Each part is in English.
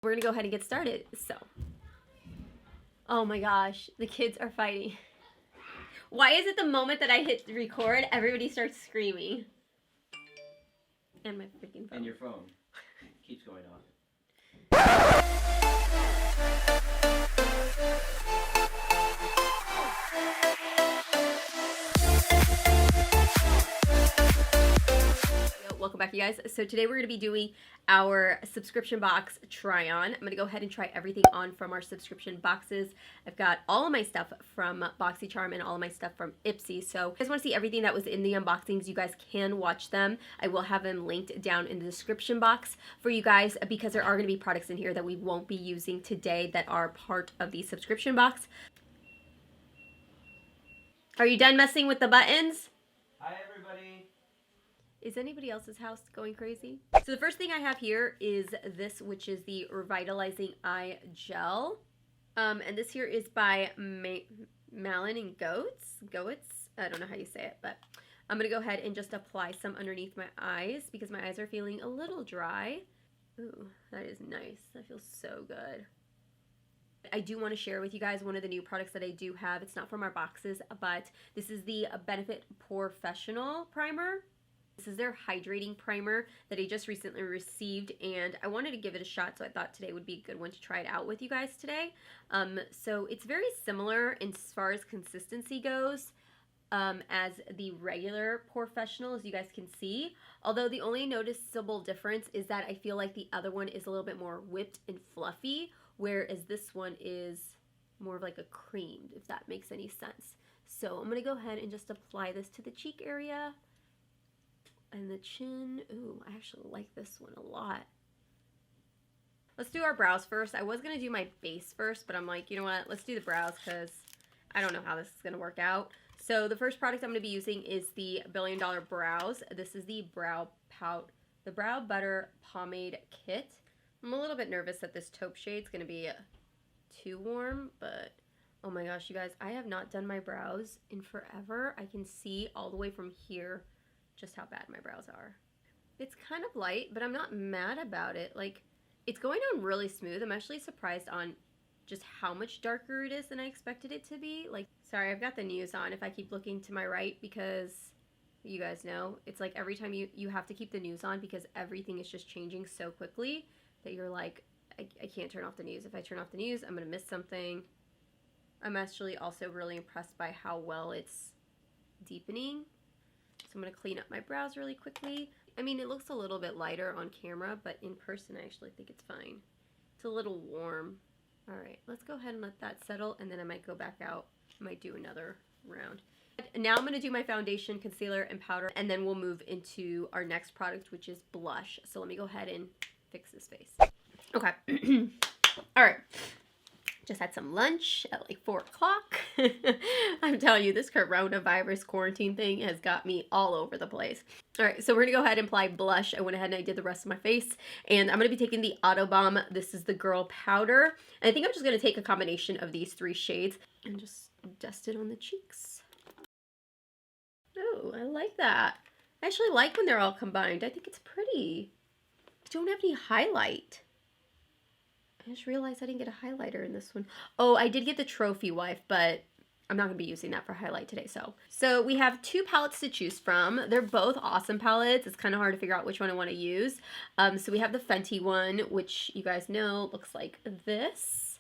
We're gonna go ahead and get started. So, oh my gosh, the kids are fighting. Why is it the moment that I hit record, everybody starts screaming? And my freaking phone. And your phone keeps going off. Welcome back, you guys. So today we're going to be doing our subscription box try on. I'm going to go ahead and try everything on from our subscription boxes. I've got all of my stuff from Boxycharm and all of my stuff from Ipsy. So if you guys want to see everything that was in the unboxings, you guys can watch them. I will have them linked down in the description box for you guys because there are going to be products in here that we won't be using today that are part of the subscription box. Are you done messing with the buttons? Hi, everybody. Is anybody else's house going crazy? So the first thing I have here is this, which is the Revitalizing Eye Gel. And this here is by Malin and Goetz. I don't know how you say it, but I'm going to go ahead and just apply some underneath my eyes because my eyes are feeling a little dry. Ooh, that is nice. That feels so good. I do want to share with you guys one of the new products that I do have. It's not from our boxes, but this is the Benefit Professional Primer. This is their hydrating primer that I just recently received, and I wanted to give it a shot, so I thought today would be a good one to try it out with you guys today. So it's very similar as far as consistency goes as the regular Professional, as you guys can see. Although the only noticeable difference is that I feel like the other one is a little bit more whipped and fluffy, whereas this one is more of like a cream, if that makes any sense. So I'm going to go ahead and just apply this to the cheek area. And the chin. Ooh, I actually like this one a lot. Let's do our brows first. I was going to do my base first, but I'm like, you know what? Let's do the brows because I don't know how this is going to work out. So the first product I'm going to be using is the $1 Billion Brows. This is the Brow Butter Pomade Kit. I'm a little bit nervous that this taupe shade is going to be too warm, but oh my gosh, you guys, I have not done my brows in forever. I can see all the way from here just how bad my brows are. It's kind of light, but I'm not mad about it. Like, it's going on really smooth. I'm actually surprised on just how much darker it is than I expected it to be. Like, sorry, I've got the news on if I keep looking to my right because you guys know, it's like every time you have to keep the news on because everything is just changing so quickly that you're like, I can't turn off the news. If I turn off the news, I'm gonna miss something. I'm actually also really impressed by how well it's deepening. So I'm going to clean up my brows really quickly. I mean, it looks a little bit lighter on camera, but in person I actually think it's fine. It's a little warm. All right, let's go ahead and let that settle, and then I might go back out. I might do another round. Now I'm going to do my foundation, concealer, and powder, and then we'll move into our next product, which is blush. So let me go ahead and fix this face. Okay. All right. Just had some lunch at like 4 o'clock. I'm telling you, this coronavirus quarantine thing has got me all over the place. All right, so we're gonna go ahead and apply blush. I went ahead and I did the rest of my face, and I'm gonna be taking the Autobomb. This is the Girl Powder, and I think I'm just gonna take a combination of these 3 shades and just dust it on the cheeks. Oh, I like that. I actually like when they're all combined. I think it's pretty. I don't have any highlight. I just realized I didn't get a highlighter in this one. Oh, I did get the Trophy Wife, but I'm not going to be using that for highlight today. So we have 2 palettes to choose from. They're both awesome palettes. It's kind of hard to figure out which one I want to use. So we have the Fenty one, which you guys know looks like this.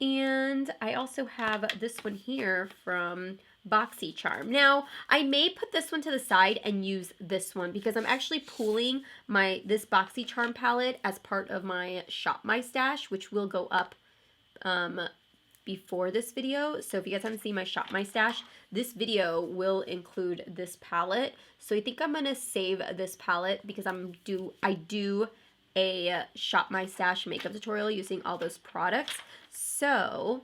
And I also have this one here from Boxycharm. Now, I may put this one to the side and use this one because I'm actually pooling this Boxycharm palette as part of my Shop My Stash, which will go up before this video. So if you guys haven't seen my Shop My Stash, this video will include this palette. So I think I'm going to save this palette because I do a Shop My Stash makeup tutorial using all those products. So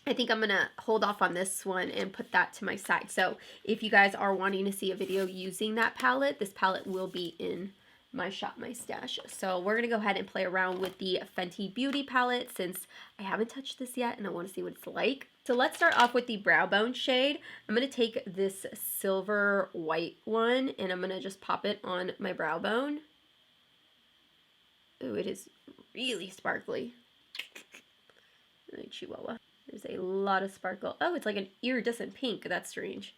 I think I'm going to hold off on this one and put that to my side. So if you guys are wanting to see a video using that palette, this palette will be in my Shop My Stash. So we're going to go ahead and play around with the Fenty Beauty palette since I haven't touched this yet and I want to see what it's like. So let's start off with the Brow Bone shade. I'm going to take this silver white one and I'm going to just pop it on my brow bone. Ooh, it is really sparkly. Chihuahua. There's a lot of sparkle. Oh, it's like an iridescent pink. That's strange.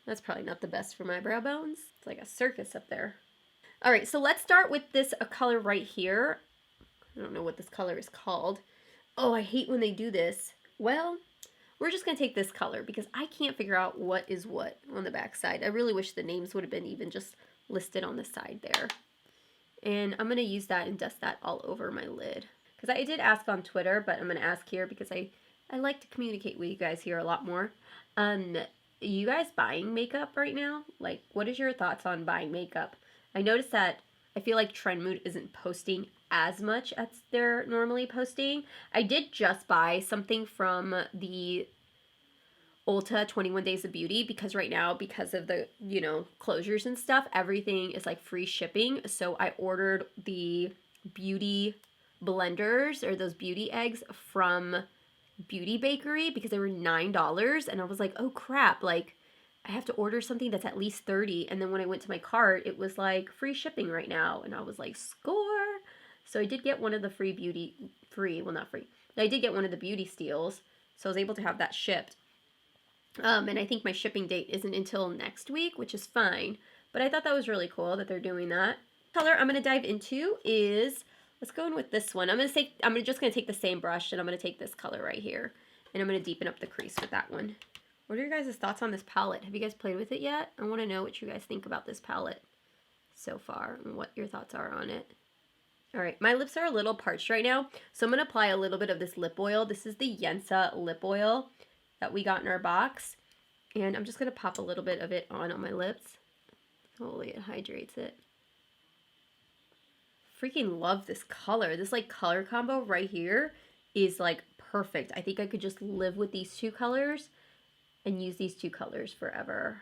That's probably not the best for my brow bones. It's like a circus up there. All right, so let's start with this color right here. I don't know what this color is called. Oh, I hate when they do this. Well, we're just going to take this color because I can't figure out what is what on the back side. I really wish the names would have been even just listed on the side there. And I'm going to use that and dust that all over my lid. Because I did ask on Twitter, but I'm going to ask here because I like to communicate with you guys here a lot more. You guys buying makeup right now? Like, what is your thoughts on buying makeup? I noticed that I feel like Trend Mood isn't posting as much as they're normally posting. I did just buy something from the Ulta 21 Days of Beauty because right now, because of the, you know, closures and stuff, everything is like free shipping. So I ordered the beauty blenders or those beauty eggs from Beauty Bakery because they were $9 and I was like, oh crap, like I have to order something that's at least $30. And then when I went to my cart, it was like free shipping right now. And I was like, score. So I did get one of the I did get one of the beauty steals. So I was able to have that shipped. And I think my shipping date isn't until next week, which is fine. But I thought that was really cool that they're doing that. Color I'm going to dive into is, let's go in with this one. I'm just going to take the same brush and I'm going to take this color right here. And I'm going to deepen up the crease with that one. What are your guys' thoughts on this palette? Have you guys played with it yet? I want to know what you guys think about this palette so far and what your thoughts are on it. All right, my lips are a little parched right now, so I'm going to apply a little bit of this lip oil. This is the Yensa lip oil that we got in our box. And I'm just going to pop a little bit of it on my lips. Hopefully it hydrates it. Freaking love this color. This like color combo right here is like perfect. I think I could just live with these two colors and use these two colors forever.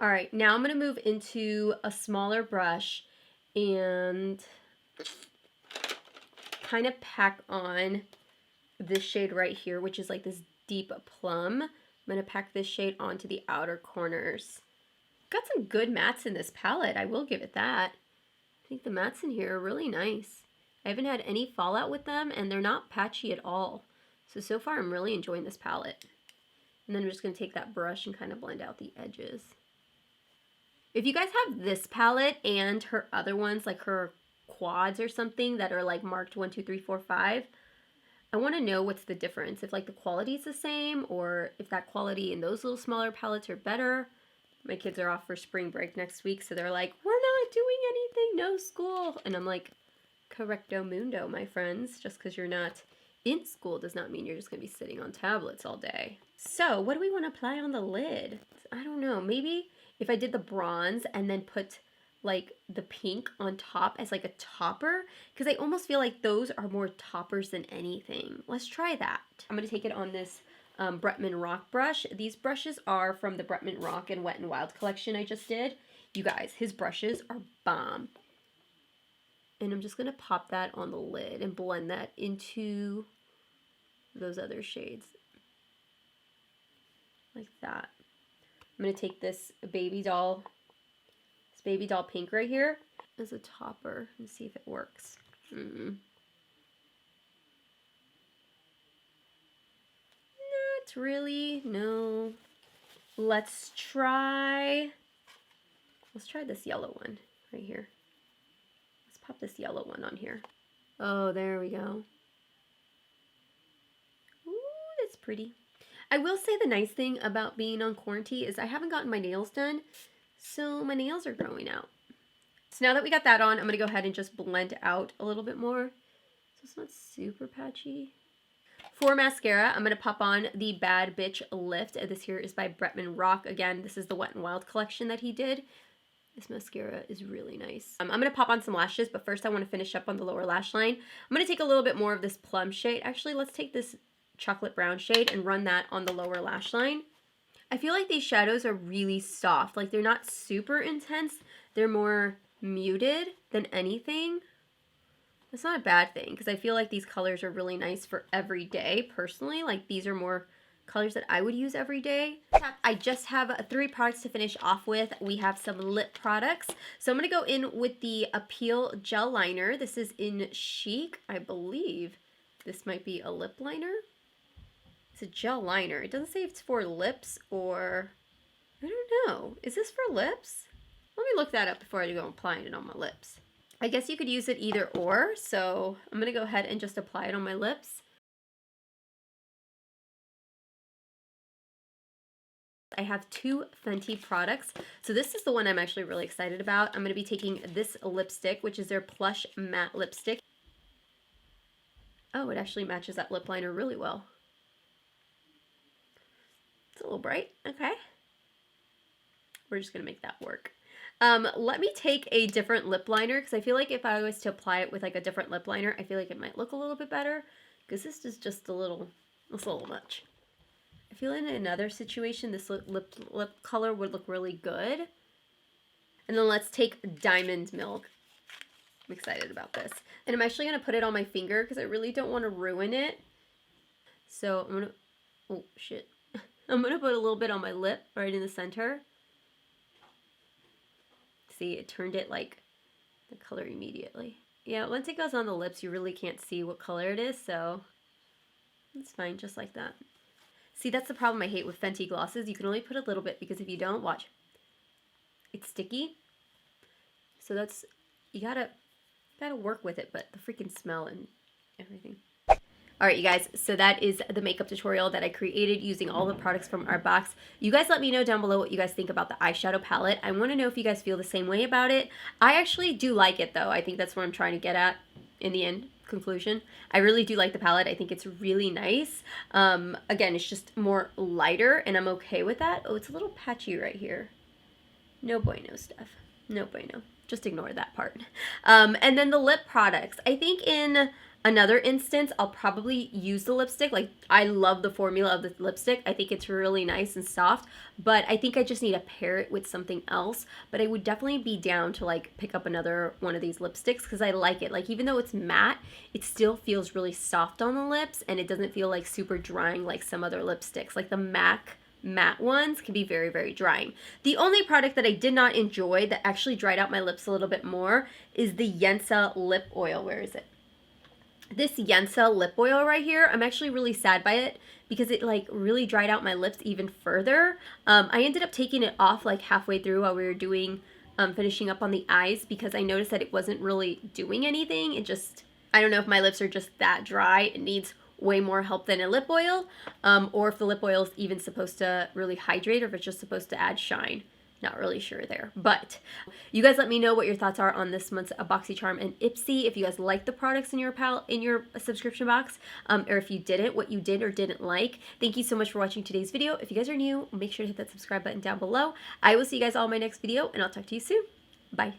All right, now I'm going to move into a smaller brush and kind of pack on this shade right here, which is like this deep plum. I'm going to pack this shade onto the outer corners. Got some good mattes in this palette. I will give it that. I think the mattes in here are really nice. I haven't had any fallout with them and they're not patchy at all. So far I'm really enjoying this palette. And then I'm just going to take that brush and kind of blend out the edges. If you guys have this palette and her other ones, like her quads or something that are like marked 1, 2, 3, 4, 5, I want to know what's the difference. If like the quality is the same or if that quality in those little smaller palettes are better. My kids are off for spring break next week, so they're like, we're not doing anything, no school. And I'm like, correcto mundo, my friends. Just because you're not in school does not mean you're just going to be sitting on tablets all day. So what do we want to apply on the lid? I don't know. Maybe if I did the bronze and then put like the pink on top as like a topper, because I almost feel like those are more toppers than anything. Let's try that. I'm going to take it on this Bretman Rock brush. These brushes are from the Bretman Rock and Wet n Wild collection I just did. You guys, his brushes are bomb. And I'm just going to pop that on the lid and blend that into those other shades. Like that. I'm going to take this baby doll pink right here as a topper and see if it works. Not really, no. Let's try this yellow one right here. Let's pop this yellow one on here. Oh, there we go. Ooh, that's pretty. I will say the nice thing about being on quarantine is I haven't gotten my nails done, so my nails are growing out. So now that we got that on, I'm going to go ahead and just blend out a little bit more so it's not super patchy. For mascara, I'm going to pop on the Bad Bitch Lift. This here is by Bretman Rock. Again, this is the Wet n Wild collection that he did. This mascara is really nice. I'm going to pop on some lashes, but first I want to finish up on the lower lash line. I'm going to take a little bit more of this plum shade. Actually, let's take this chocolate brown shade and run that on the lower lash line. I feel like these shadows are really soft. Like they're not super intense. They're more muted than anything. It's not a bad thing because I feel like these colors are really nice for every day personally. Like these are more colors that I would use every day. I just have 3 products to finish off with. We have some lip products. So I'm going to go in with the Appeal Gel Liner. This is in Chic. I believe this might be a lip liner. It's a gel liner. It doesn't say if it's for lips or... I don't know. Is this for lips? Let me look that up before I go applying it on my lips. I guess you could use it either or. So I'm going to go ahead and just apply it on my lips. I have 2 Fenty products. So this is the one I'm actually really excited about. I'm going to be taking this lipstick, which is their Plush Matte Lipstick. Oh, it actually matches that lip liner really well. It's a little bright. Okay. We're just going to make that work. Let me take a different lip liner because I feel like if I was to apply it with like a different lip liner, I feel like it might look a little bit better because this is just a little much. I feel in another situation, this lip color would look really good. And then let's take Diamond Milk. I'm excited about this. And I'm actually going to put it on my finger because I really don't want to ruin it. So I'm going to, oh shit. I'm going to put a little bit on my lip right in the center. See, it turned it like the color immediately. Yeah, once it goes on the lips, you really can't see what color it is. So it's fine just like that. See, that's the problem I hate with Fenty glosses. You can only put a little bit because if you don't, watch. It's sticky. So that's, you gotta work with it, but the freaking smell and everything. All right, you guys, so that is the makeup tutorial that I created using all the products from our box. You guys let me know down below what you guys think about the eyeshadow palette. I want to know if you guys feel the same way about it. I actually do like it, though. I think that's what I'm trying to get at in the end. Conclusion. I really do like the palette. I think it's really nice. Again, it's just more lighter and I'm okay with that. Oh, it's a little patchy right here. No bueno, Steph. No bueno. Just ignore that part. And then the lip products. I think in another instance, I'll probably use the lipstick. Like, I love the formula of the lipstick. I think it's really nice and soft, but I think I just need to pair it with something else. But I would definitely be down to like pick up another one of these lipsticks because I like it. Like, even though it's matte, it still feels really soft on the lips and it doesn't feel like super drying like some other lipsticks. Like the MAC matte ones can be very, very drying. The only product that I did not enjoy that actually dried out my lips a little bit more is the Yensa lip oil. Where is it? This Yensa lip oil right here, I'm actually really sad by it because it like really dried out my lips even further. I ended up taking it off like halfway through while we were doing, finishing up on the eyes because I noticed that it wasn't really doing anything. It just, I don't know if my lips are just that dry. It needs way more help than a lip oil, or if the lip oil is even supposed to really hydrate or if it's just supposed to add shine. Not really sure there, but you guys let me know what your thoughts are on this month's Boxycharm and Ipsy. If you guys like the products in your subscription box, or if you didn't, what you did or didn't like. Thank you so much for watching today's video. If you guys are new, make sure to hit that subscribe button down below. I will see you guys all in my next video, and I'll talk to you soon. Bye.